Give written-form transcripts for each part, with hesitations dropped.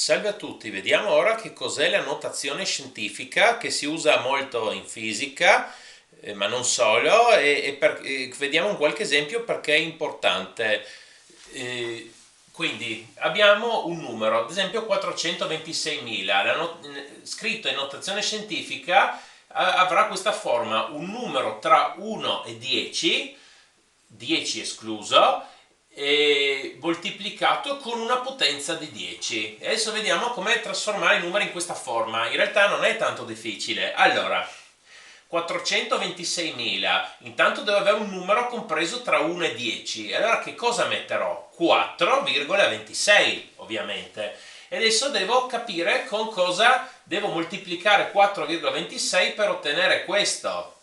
Salve a tutti, vediamo ora che cos'è la notazione scientifica che si usa molto in fisica, ma non solo, e vediamo un qualche esempio perché è importante. Quindi abbiamo un numero, ad esempio 426.000, scritto in notazione scientifica avrà questa forma, un numero tra 1 e 10, 10 escluso, e moltiplicato con una potenza di 10. E adesso vediamo come trasformare i numeri in questa forma. In realtà non è tanto difficile. Allora, 426.000, intanto devo avere un numero compreso tra 1 e 10. Allora che cosa metterò? 4,26 ovviamente. E adesso devo capire con cosa devo moltiplicare 4,26 per ottenere questo.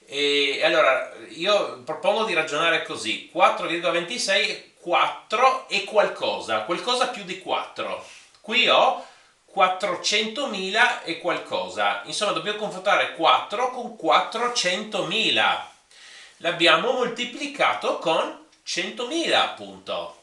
E allora io propongo di ragionare così: 4,26, 4 e qualcosa, qualcosa più di 4. Qui ho 400.000 e qualcosa, insomma dobbiamo confrontare 4 con 400.000. L'abbiamo moltiplicato con 100.000 appunto.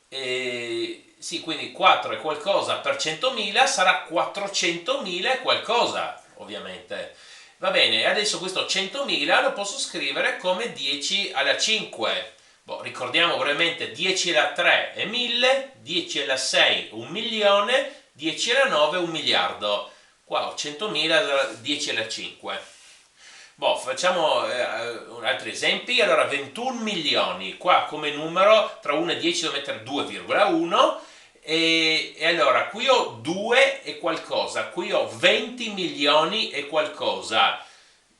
Sì, quindi 4 e qualcosa per 100.000 sarà 400.000 e qualcosa, ovviamente. Va bene, adesso questo 100.000 lo posso scrivere come 10 alla 5. Ricordiamo brevemente: 10 alla 3 è 1000, 10 alla 6 1 milione, 10 alla 9 1 miliardo. Qua ho 100.000, 10 alla 5. Facciamo altri esempi. Allora, 21 milioni, qua come numero tra 1 e 10 devo mettere 2,1, e allora qui ho 2 e qualcosa, qui ho 20 milioni e qualcosa.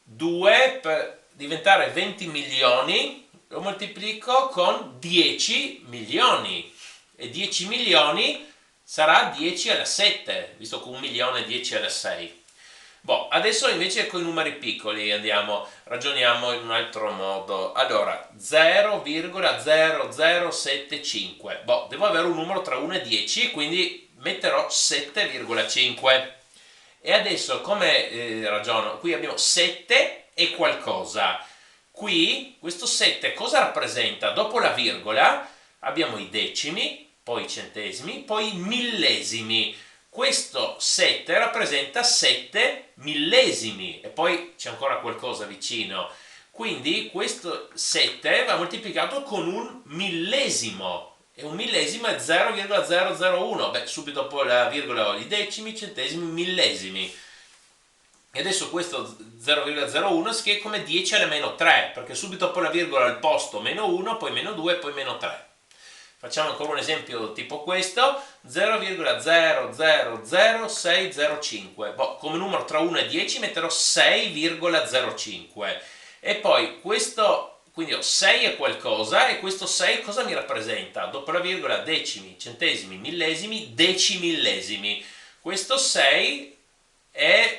2 per diventare 20 milioni lo moltiplico con 10 milioni, e 10 milioni sarà 10 alla 7, visto che 1 milione è 10 alla 6. Adesso invece con i numeri piccoli ragioniamo in un altro modo. Allora, 0,0075. Devo avere un numero tra 1 e 10, quindi metterò 7,5. E adesso come ragiono? Qui abbiamo 7 e qualcosa. Qui questo 7 cosa rappresenta? Dopo la virgola abbiamo i decimi, poi i centesimi, poi i millesimi. Questo 7 rappresenta 7 millesimi e poi c'è ancora qualcosa vicino. Quindi questo 7 va moltiplicato con un millesimo, e un millesimo è 0,001. Subito dopo la virgola ho i decimi, centesimi, millesimi. E adesso questo 0,01 si scrive come 10 alla meno 3, perché subito dopo la virgola al posto meno 1, poi meno 2, poi meno 3. Facciamo ancora un esempio tipo questo: 0,000605. Come numero tra 1 e 10 metterò 6,05. E poi questo, quindi ho 6 e qualcosa, e questo 6 cosa mi rappresenta? Dopo la virgola decimi, centesimi, millesimi, decimillesimi. Questo 6 è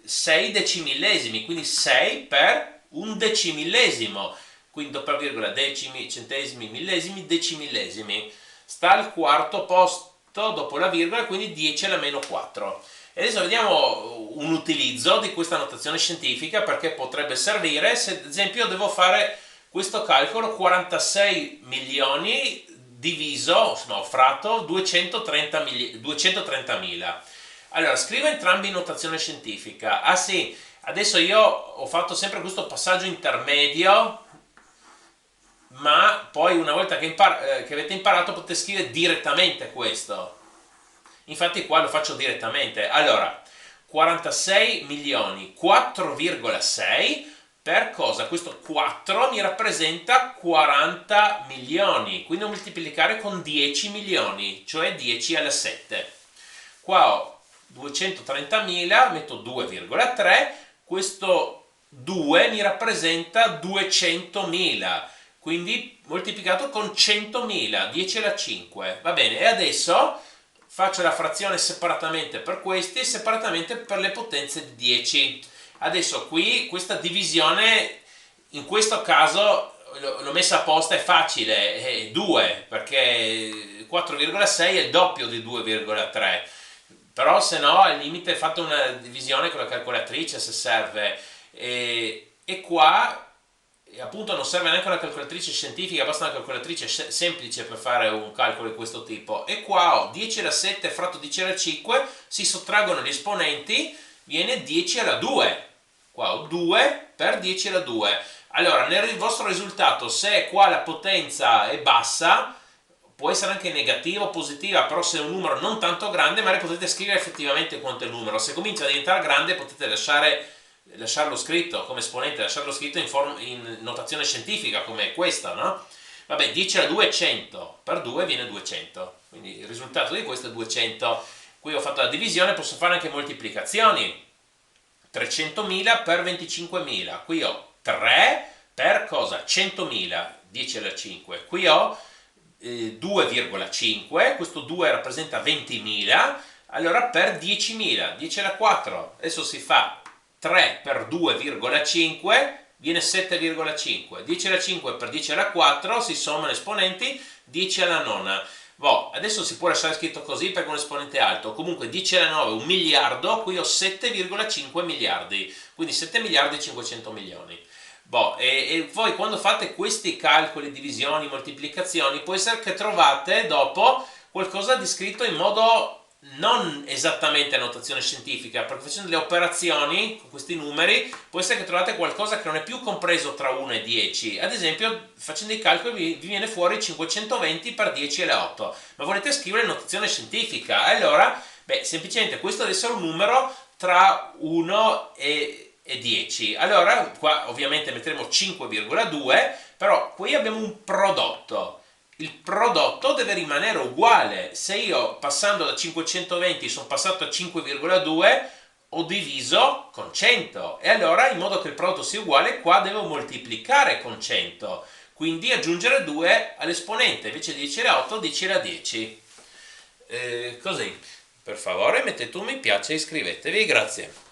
6 decimillesimi, quindi 6 per un decimillesimo. Quindi doppia virgola, decimi, centesimi, millesimi, decimillesimi. Sta al quarto posto dopo la virgola, quindi 10 alla meno 4. E adesso vediamo un utilizzo di questa notazione scientifica, perché potrebbe servire se ad esempio devo fare questo calcolo: 46 milioni diviso, fratto 230.000. Allora, scrivo entrambi in notazione scientifica. Ah sì, adesso io ho fatto sempre questo passaggio intermedio, ma poi una volta che avete imparato potete scrivere direttamente questo. Infatti qua lo faccio direttamente. Allora, 46 milioni 4,6 per cosa? Questo 4 mi rappresenta 40 milioni, quindi devo moltiplicare con 10 milioni, cioè 10 alla 7. Qua ho 230.000, metto 2,3, questo 2 mi rappresenta 200.000, quindi moltiplicato con 100.000, 10 alla 5. Va bene, e adesso faccio la frazione separatamente per questi e separatamente per le potenze di 10. Adesso qui questa divisione, in questo caso l'ho messa apposta, è facile, è 2, perché 4,6 è il doppio di 2,3. Però se no al limite fate una divisione con la calcolatrice se serve. E qua e appunto non serve neanche una calcolatrice scientifica, basta una calcolatrice semplice per fare un calcolo di questo tipo. E qua ho 10 alla 7 fratto 10 alla 5, si sottraggono gli esponenti, viene 10 alla 2. Qua ho 2 per 10 alla 2. Allora, nel vostro risultato, se qua la potenza è bassa, può essere anche negativa o positiva, però se è un numero non tanto grande, magari potete scrivere effettivamente quanto è il numero. Se comincia a diventare grande, potete lasciarlo scritto come esponente, lasciarlo scritto in notazione scientifica, come questa, no? Vabbè, 10 alla 2 è 100, per 2 viene 200, quindi il risultato di questo è 200. Qui ho fatto la divisione, posso fare anche moltiplicazioni. 300.000 per 25.000, qui ho 3 per cosa? 100.000, 10 alla 5, qui ho 2,5, questo 2 rappresenta 20.000, allora per 10.000, 10 alla 4, adesso si fa 3 per 2,5, viene 7,5, 10 alla 5 per 10 alla 4, si sommano esponenti, 10 alla nona. Boh, adesso si può lasciare scritto così perché è un esponente alto, comunque 10 alla 9 un miliardo, qui ho 7,5 miliardi, quindi 7 miliardi e 500 milioni. Boh, e voi quando fate questi calcoli, divisioni, moltiplicazioni, può essere che trovate dopo qualcosa di scritto in modo non esattamente a notazione scientifica, perché facendo le operazioni con questi numeri può essere che trovate qualcosa che non è più compreso tra 1 e 10. Ad esempio, facendo i calcoli vi viene fuori 520 per 10 alla 8, ma volete scrivere in notazione scientifica, allora, beh, semplicemente questo deve essere un numero tra 1 e 10. Allora, qua ovviamente metteremo 5,2, però qui abbiamo un prodotto. Il prodotto deve rimanere uguale. Se io passando da 520 sono passato a 5,2, ho diviso con 100 e allora in modo che il prodotto sia uguale qua devo moltiplicare con 100, quindi aggiungere 2 all'esponente, invece di 10 alla 8 10 alla 10. Così, per favore mettete un mi piace e iscrivetevi, grazie.